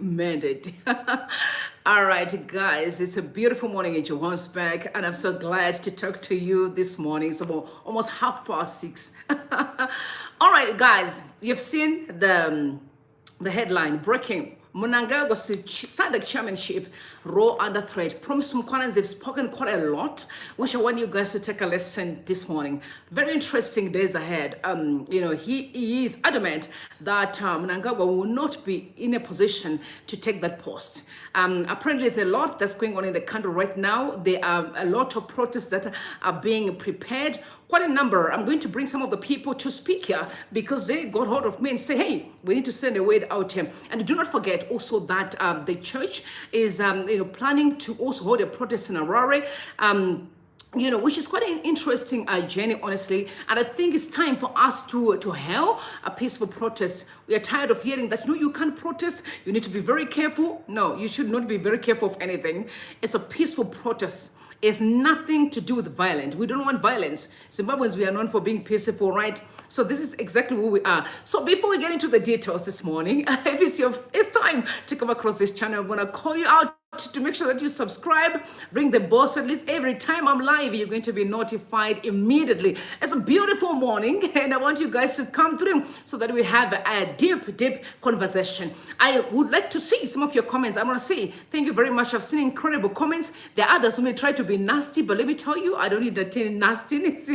mended. All right, guys, it's a beautiful morning in Johannesburg, and I'm so glad to talk to you this morning. It's about almost 6:30. All right, guys, you've seen the headline breaking. Mnangagwa SADC Chairmanship raw under threat. Promise Mkwananzi have spoken quite a lot, which I want you guys to take a lesson this morning. Very interesting days ahead. He is adamant that Mnangagwa will not be in a position to take that post. Apparently, there's a lot that's going on in the country right now. There are a lot of protests that are being prepared. Quite a number. I'm going to bring some of the people to speak here because they got hold of me and say, hey, we need to send a word out here. And do not forget also that the church is planning to also hold a protest in Harare. Which is quite an interesting journey, honestly. And I think it's time for us to hail a peaceful protest. We are tired of hearing that, no, you can't protest. You need to be very careful. No, you should not be very careful of anything. It's a peaceful protest. It's nothing to do with violence. We don't want violence. Zimbabweans, we are known for being peaceful, right? So this is exactly who we are. So before we get into the details this morning, if it's your first time to come across this channel, I'm gonna call you out to make sure that you subscribe, ring the bell, so at least every time I'm live, you're going to be notified immediately. It's a beautiful morning, and I want you guys to come through so that we have a deep conversation. I would like to see some of your comments. I want to say thank you very much. I've seen incredible comments. There are others who may try to be nasty, but let me tell you, I don't entertain nastiness.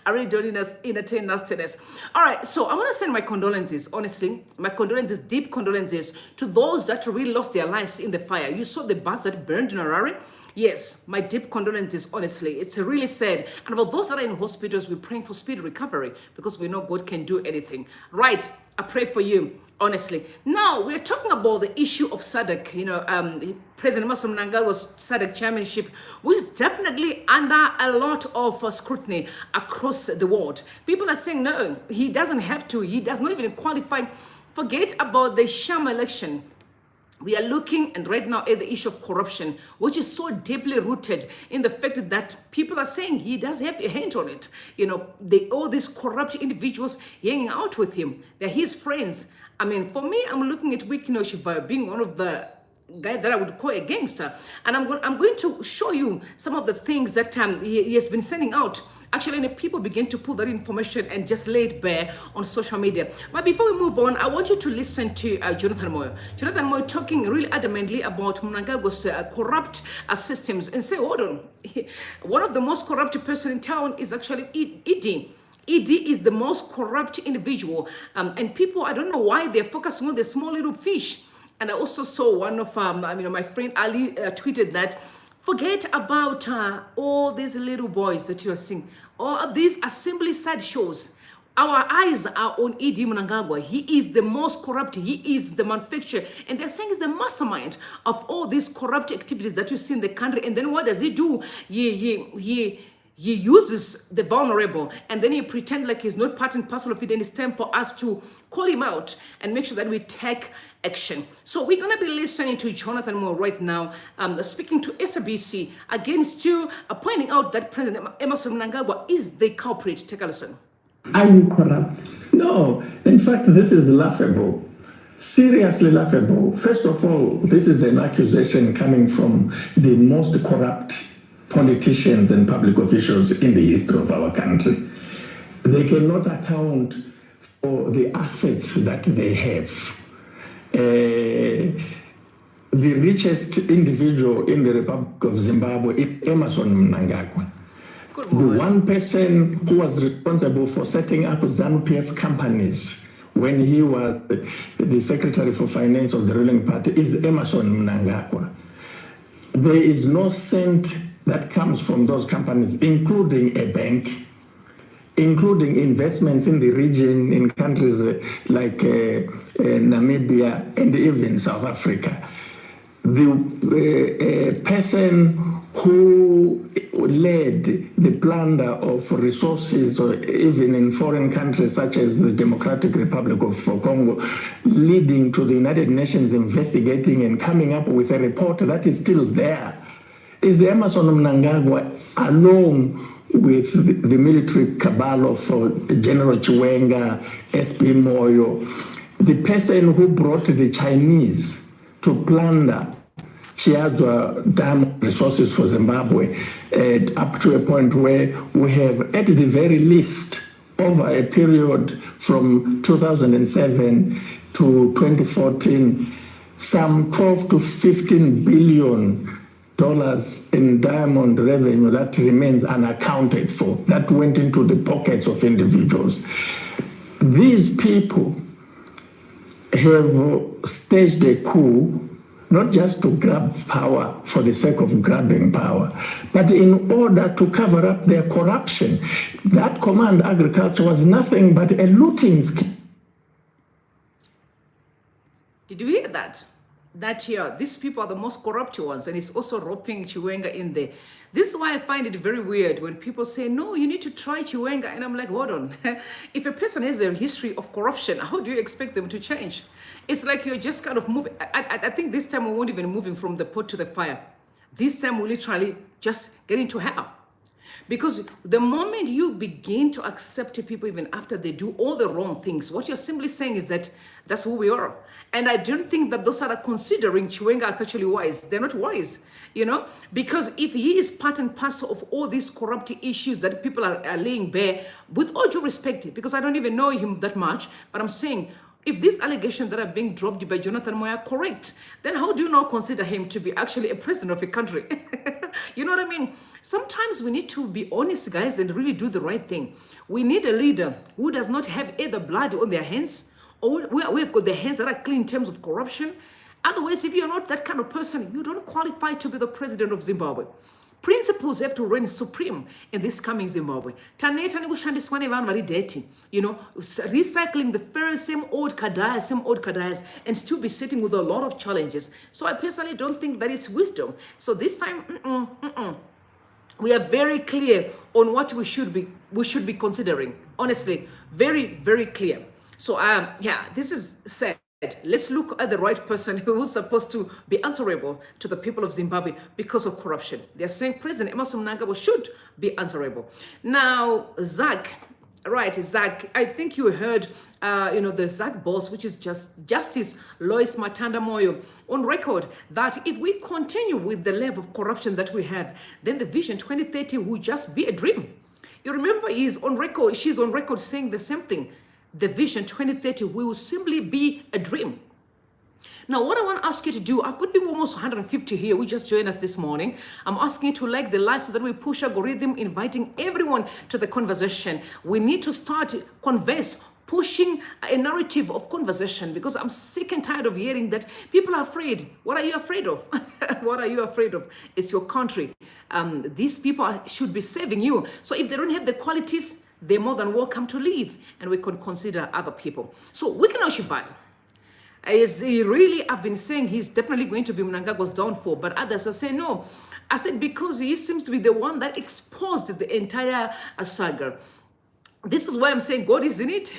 I really don't entertain nastiness. All right, so I want to send my condolences, honestly, my condolences, deep condolences to those that really lost their lives in the fire. You saw the bus that burned in Harare? Yes, my deep condolences, honestly. It's really sad. And for those that are in hospitals, we're praying for speedy recovery because we know God can do anything. Right, I pray for you, honestly. Now, we're talking about the issue of SADC, President Mnangagwa's SADC chairmanship, which is definitely under a lot of scrutiny across the world. People are saying, no, he doesn't have to. He does not even qualify. Forget about the sham election. We are looking and right now at the issue of corruption, which is so deeply rooted in the fact that people are saying he does have a hand on it. All these corrupt individuals hanging out with him, they're his friends. I mean, for me, I'm looking at Wicknell Chivayo being one of the guys that I would call a gangster. And I'm going to show you some of the things that he has been sending out. Actually, people begin to put that information and just lay it bare on social media. But before we move on, I want you to listen to Jonathan Moyo. Jonathan Moyo talking really adamantly about Mnangagwa's corrupt systems and say, hold on, one of the most corrupt person in town is actually ED. ED is the most corrupt individual. And people, I don't know why they're focusing on the small little fish. And I also saw one of my friend Ali tweeted that, forget about all these little boys that you are seeing, all these assembly side shows. Our eyes are on ED Mnangagwa. He is the most corrupt. He is the manufacturer. And they're saying he's the mastermind of all these corrupt activities that you see in the country. And then what does he do? He uses the vulnerable, and then he pretend like he's not part and parcel of it. And it's time for us to call him out and make sure that we take action. So we're going to be listening to Jonathan Moyo right now, speaking to SABC against you, pointing out that President Emmerson Mnangagwa is the culprit. Take a listen. Are you corrupt? No. In fact, this is laughable. Seriously laughable. First of all, this is an accusation coming from the most corrupt politicians and public officials in the history of our country. They cannot account for the assets that they have. The richest individual in the Republic of Zimbabwe is Emmerson Mnangagwa. The one person who was responsible for setting up ZANU-PF companies when he was the Secretary for Finance of the ruling party is Emmerson Mnangagwa. There is no cent that comes from those companies, including a bank, including investments in the region, in countries like Namibia and even South Africa. The person who led the plunder of resources, even in foreign countries such as the Democratic Republic of Congo, leading to the United Nations investigating and coming up with a report that is still there, is the Emmerson Mnangagwa, along with the military cabal of General Chiwenga, SP Moyo, the person who brought the Chinese to plunder Chiadzwa dam resources for Zimbabwe, up to a point where we have, at the very least, over a period from 2007 to 2014, some 12 to 15 billion dollars in diamond revenue that remains unaccounted for, that went into the pockets of individuals. These people have staged a coup, not just to grab power for the sake of grabbing power, but in order to cover up their corruption. That command agriculture was nothing but a looting scheme. Did you hear that? That here, these people are the most corrupt ones, and it's also roping Chiwenga in there. This is why I find it very weird when people say, no, you need to try Chiwenga. And I'm like, hold on. If a person has a history of corruption, how do you expect them to change? It's like you're just kind of moving. I think this time we won't even moving from the pot to the fire. This time we literally just get into hell. Because the moment you begin to accept people even after they do all the wrong things, what you're simply saying is that that's who we are. And I don't think that those that are considering Chiwenga are actually wise. They're not wise, you know, because if he is part and parcel of all these corrupt issues that people are laying bare, with all due respect, because I don't even know him that much, but I'm saying, if these allegations that are being dropped by Jonathan Moyo are correct, then how do you not consider him to be actually a president of a country? You know what I mean? Sometimes we need to be honest, guys, and really do the right thing. We need a leader who does not have either blood on their hands, or we've got the hands that are clean in terms of corruption. Otherwise, if you're not that kind of person, you don't qualify to be the president of Zimbabwe. Principles have to reign supreme in this coming Zimbabwe. Taneta nikushandiswa nevanhu vari dirty, you know, recycling the very same old kadayas, and still be sitting with a lot of challenges. So I personally don't think that it's wisdom. So this time, we are very clear on what we should be considering. Honestly, very, very clear. So yeah, this is sad. Let's look at the right person who's supposed to be answerable to the people of Zimbabwe because of corruption. They're saying President Mnangagwa should be answerable. Now, Zacc, right, Zacc, I think you heard, the Zacc boss, which is Justice Lois Matanda Moyo, on record that if we continue with the level of corruption that we have, then the Vision 2030 will just be a dream. You remember she's on record saying the same thing. The Vision 2030 will simply be a dream. Now, what I want to ask you to do, I've got people almost 150 here who just joined us this morning. I'm asking you to like the live so that we push algorithm, inviting everyone to the conversation. We need to start pushing a narrative of conversation, because I'm sick and tired of hearing that people are afraid. What are you afraid of? What are you afraid of? It's your country. These people should be saving you. So if they don't have the qualities, they're more than welcome to leave, and we can consider other people. So Wicknell Chivayo, I've been saying he's definitely going to be Mnangagwa's downfall, but others are saying no. I said because he seems to be the one that exposed the entire saga. This is why I'm saying God is in it.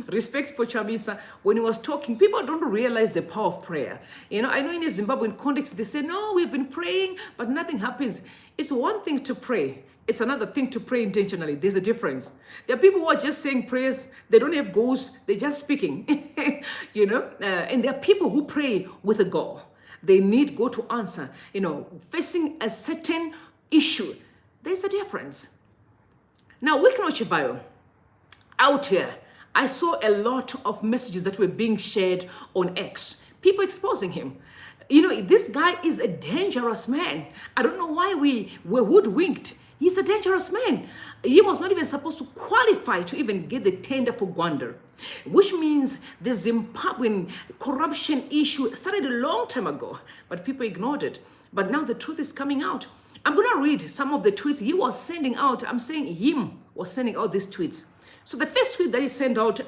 Respect for Chamisa. When he was talking, people don't realize the power of prayer. You know, I know in a Zimbabwean context, they say, no, we've been praying, but nothing happens. It's one thing to pray. It's another thing to pray intentionally. There's a difference. There are people who are just saying prayers. They don't have goals. They're just speaking, and there are people who pray with a goal. They need God to answer, facing a certain issue. There's a difference. Now, Wicknell Chivayo, out here, I saw a lot of messages that were being shared on X. People exposing him. This guy is a dangerous man. I don't know why we were hoodwinked. He's a dangerous man. He was not even supposed to qualify to even get the tender for Gwanda, which means the Zimbabwean corruption issue started a long time ago, but people ignored it. But now the truth is coming out. I'm going to read some of the tweets he was sending out. I'm saying him was sending out these tweets. So the first tweet that he sent out,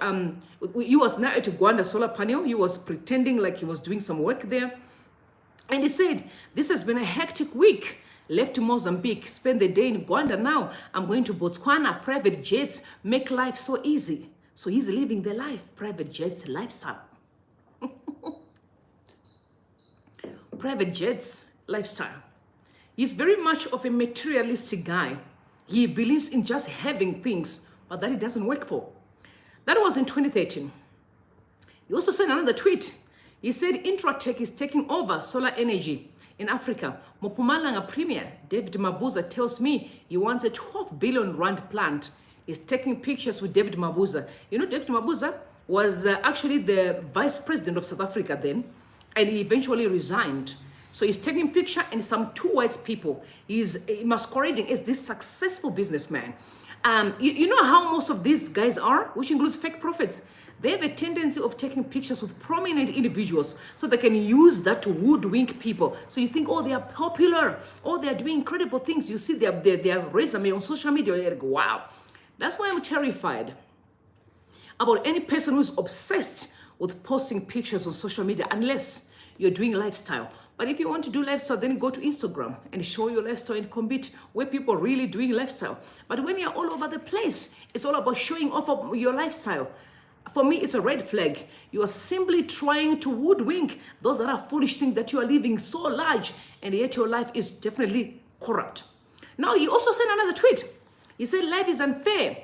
he was now at Gwanda solar panel. He was pretending like he was doing some work there. And he said, this has been a hectic week. Left Mozambique, spend the day in Gwanda. Now I'm going to Botswana. Private jets make life so easy. So he's living the life, private jets lifestyle. Private jets lifestyle. He's very much of a materialistic guy. He believes in just having things, but that it doesn't work for. That was in 2013. He also sent another tweet. He said Intratech is taking over solar energy in Africa. Mpumalanga Premier David Mabuza tells me he wants a 12 billion rand plant. He's taking pictures with David Mabuza. You know, David Mabuza was actually the vice president of South Africa then, and he eventually resigned. So he's taking picture and some two white people. He's masquerading as this successful businessman. You know how most of these guys are, which includes fake prophets. They have a tendency of taking pictures with prominent individuals so they can use that to hoodwink people. So you think, oh, they are popular, oh, they are doing incredible things. You see their resume on social media, and you go, wow. That's why I'm terrified about any person who's obsessed with posting pictures on social media, unless you're doing lifestyle. But if you want to do lifestyle, then go to Instagram and show your lifestyle and compete where people are really doing lifestyle. But when you're all over the place, it's all about showing off of your lifestyle. For me, it's a red flag. You are simply trying to woodwink those that are foolish, think that you are living so large, and yet your life is definitely corrupt. Now, he also sent another tweet. He said, life is unfair.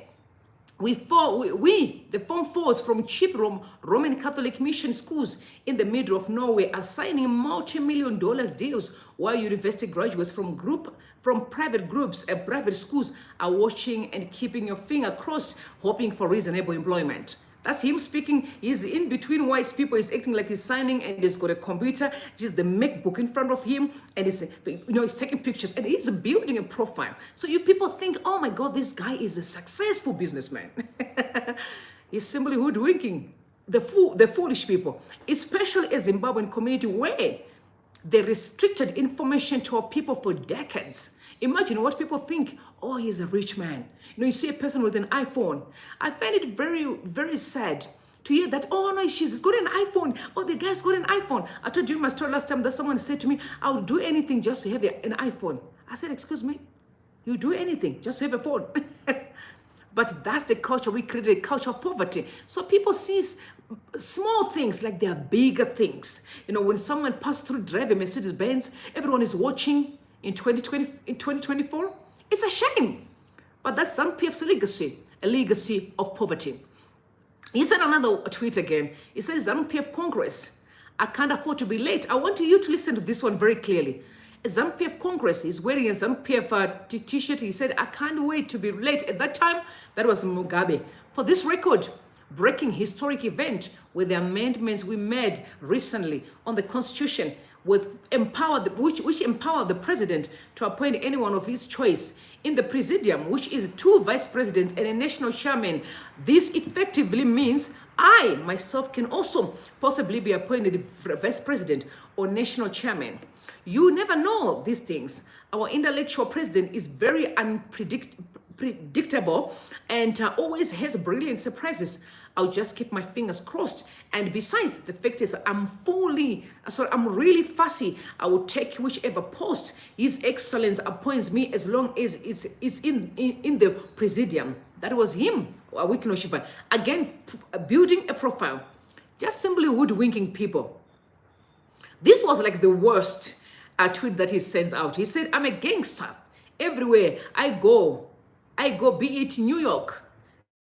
We, the Form 4s from cheap Roman Catholic mission schools in the middle of nowhere, are signing multi-million dollar deals, while university graduates from private groups and private schools are watching and keeping your finger crossed, hoping for reasonable employment. That's him speaking. He's in between white people. He's acting like he's signing, and he's got a computer, just the MacBook in front of him, and he's taking pictures, and he's building a profile. So you people think, oh my God, this guy is a successful businessman. He's simply hoodwinking the foolish people, especially a Zimbabwean community where they restricted information to our people for decades. Imagine what people think. Oh, he's a rich man. You see a person with an iPhone. I find it very, very sad to hear that, oh no, she's got an iPhone. Oh, the guy's got an iPhone. I told you my story last time that someone said to me, I would do anything just to have an iPhone. I said, excuse me, you do anything just to have a phone. But that's the culture. We created a culture of poverty. So people see small things like they are bigger things. When someone passed through, drive a Mercedes-Benz, everyone is watching. In 2024, it's a shame. But that's ZANU-PF's legacy, a legacy of poverty. He said another tweet again. He says, ZANU-PF Congress, I can't afford to be late. I want you to listen to this one very clearly. A ZANU-PF Congress, he's wearing a ZANU-PF t-shirt. He said, I can't wait to be late. At that time, that was Mugabe. For this record, breaking historic event with the amendments we made recently on the Constitution, which empower the president to appoint anyone of his choice in the presidium, which is 2 vice presidents and a national chairman. This effectively means I myself can also possibly be appointed vice president or national chairman. You never know these things. Our intellectual president is very unpredictable and always has brilliant surprises. I'll just keep my fingers crossed. And besides, the fact is, I'm really fussy. I will take whichever post His Excellence appoints me, as long as it's in the presidium. That was him, Wicknell Chivayo. Again, building a profile, just simply hoodwinking people. This was like the worst tweet that he sends out. He said, I'm a gangster. Everywhere I go, be it New York,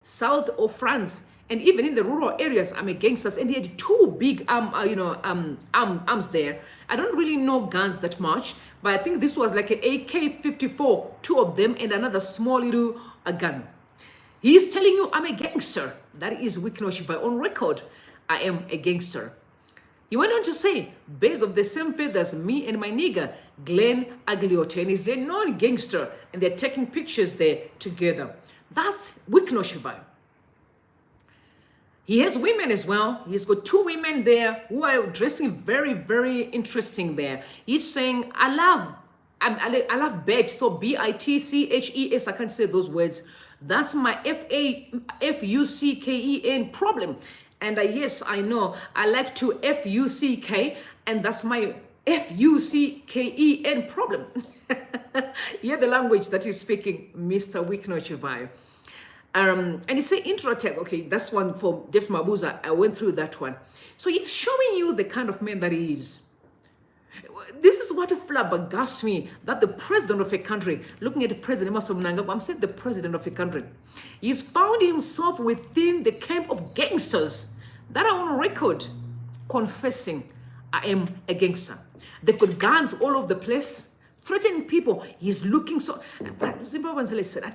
South or France, and even in the rural areas, I'm a gangster. And he had 2 big arms there. I don't really know guns that much, but I think this was like an AK-54, 2 of them, and another small little gun. He's telling you, I'm a gangster. That is Wicknell Chivayo on record. I am a gangster. He went on to say, birds of the same feathers, me and my nigger, Glenn Agliote, and he's a non-gangster, and they're taking pictures there together. That's Wicknell Chivayo. He has women as well. He's got 2 women there who are dressing very, very interesting there. He's saying, I love bet. So B-I-T-C-H-E-S. I can't say those words. That's my F-U-C-K-E-N problem. And yes, I know. I like to F-U-C-K, and that's my F-U-C-K-E-N problem. Hear the language that he's speaking, Mr. Wicknell Chivayo. And he said Intratech, okay, that's one for David Mabuza. I went through that one. So he's showing you the kind of man that he is. This is what flabbergasts me, that the president of a country, looking at the president, Mnangagwa, I'm saying the president of a country, he's found himself within the camp of gangsters. that are on record confessing, I am a gangster. They've got guns all over the place, threatening people. He's looking so... Zimbabweans, listen,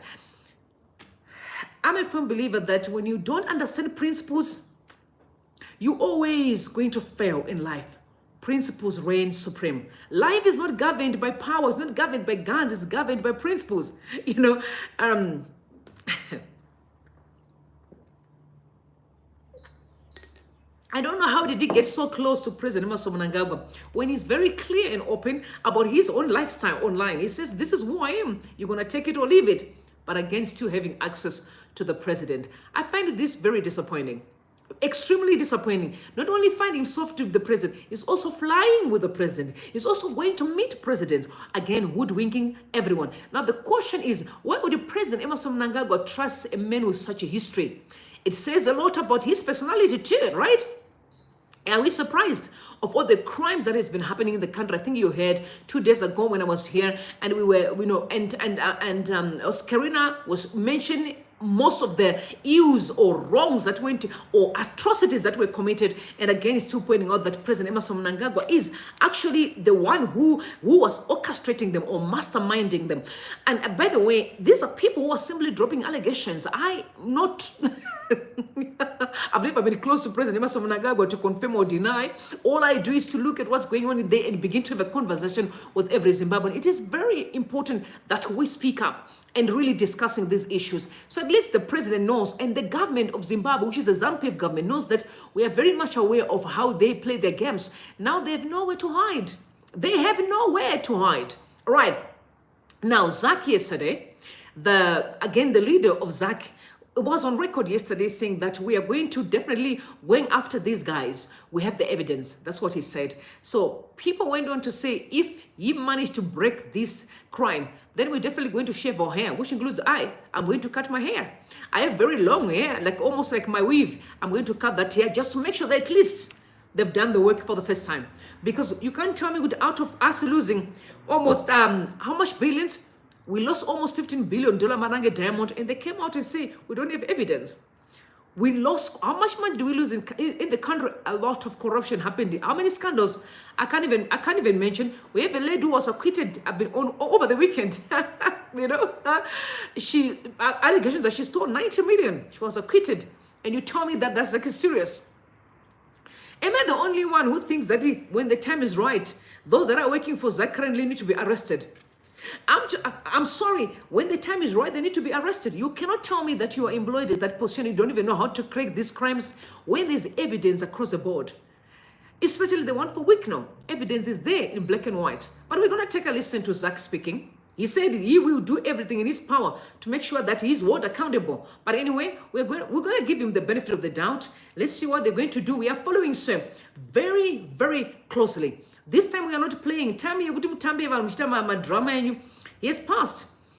I'm a firm believer that when you don't understand principles, you're always going to fail in life. Principles reign supreme. Life is not governed by power. It's not governed by guns. It's governed by principles. You know, I don't know how did he get so close to President Mnangagwa when he's very clear and open about his own lifestyle online. He says, this is who I am. You're going to take it or leave it. But against you having access to the president. I find this very disappointing. Extremely disappointing. Not only finding himself to the president, he's also flying with the president. He's also going to meet presidents. Again, hoodwinking everyone. Now the question is, why would the president Mnangagwa trust a man with such a history? It says a lot about his personality too, right? Are we surprised of all the crimes that has been happening in the country? I think you heard 2 days ago when I was here, and we were, you know, Karina was mentioning most of the ills or wrongs that went or atrocities that were committed, and again it's still pointing out that President Mnangagwa is actually the one who was orchestrating them or masterminding them. And by the way, these are people who are simply dropping allegations. I've never been close to President Mnangagwa to confirm or deny. All I do is to look at what's going on in there and begin to have a conversation with every Zimbabwean. It is very important that we speak up and really discussing these issues. So at least the president knows, and the government of Zimbabwe, which is the ZANU-PF government, knows that we are very much aware of how they play their games. Now they have nowhere to hide. They have nowhere to hide. Right. Now, Zacc yesterday, the leader of Zacc, was on record yesterday saying that we are going to definitely going after these guys. We have the evidence. That's what he said. So people went on to say, if he managed to break this crime, then we're definitely going to shave our hair, which includes I'm going to cut my hair. I have very long hair, like almost like my weave. I'm going to cut that hair just to make sure that at least they've done the work for the first time. Because you can't tell me out of us losing almost, how much billions? We lost almost $15 billion Marange diamond, and they came out and say, we don't have evidence. We lost, how much money do we lose in the country? A lot of corruption happened. How many scandals? I can't even mention. We have a lady who was acquitted over the weekend. You know, allegations that she stole 90 million. She was acquitted. And you tell me that that's like serious. Am I the only one who thinks that when the time is right, those that are working for Zacc currently need to be arrested? I'm sorry, when the time is right, they need to be arrested. You cannot tell me that you are employed at that position, you don't even know how to crack these crimes when there's evidence across the board. Especially the one for Wicknell. Evidence is there in black and white. But we're going to take a listen to Zacc speaking. He said he will do everything in his power to make sure that he's held accountable. But anyway, we're going to give him the benefit of the doubt. Let's see what they're going to do. We are following Sir very, very closely. This time we are not playing. He has passed.